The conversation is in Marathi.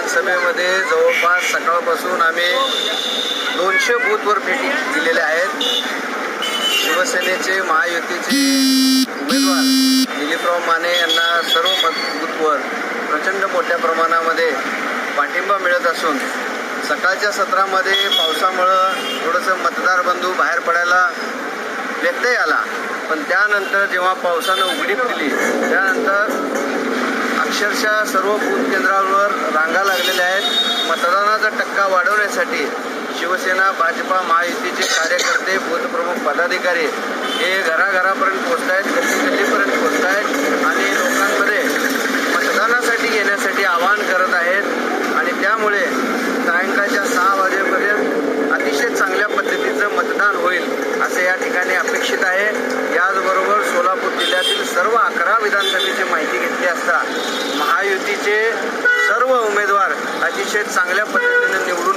विधानसभेमध्ये जवळपास सकाळपासून आम्ही 200 बूथवर भेटी दिलेल्या आहेत. शिवसेनेचे महायुतीचे उमेदवार दिलीपराव माने यांना सर्व बूथवर प्रचंड मोठ्या प्रमाणामध्ये पाठिंबा मिळत असून सकाळच्या सत्रामध्ये पावसामुळं थोडंसं मतदार बंधू बाहेर पडायला व्यत्यय आला, पण त्यानंतर जेव्हा पावसानं उघडीप दिली त्यानंतर अक्षरशः सर्व बूथ केंद्रावर रांगा लागलेल्या आहेत. मतदानाचा टक्का वाढवण्यासाठी शिवसेना, भाजपा, महायुतीचे कार्यकर्ते, बूथप्रमुख, पदाधिकारी हे घराघरापर्यंत पोहोचत आहेत, गल्लीगल्लीपर्यंत पोहोचत आहेत आणि लोकांमध्ये मतदानासाठी येण्यासाठी आवाहन करत आहेत. आणि त्यामुळे सायंकाळच्या 6 वाजेपर्यंत अतिशय चांगल्या पद्धतीचं मतदान होईल असे या ठिकाणी अपेक्षित आहे. याचबरोबर सोलापूर जिल्ह्यातील सर्व 11 विधानसभेची माहिती घेतली असता महायुतीचे सर्व उमेदवार अतिशय चांगल्या पद्धतीने निवडून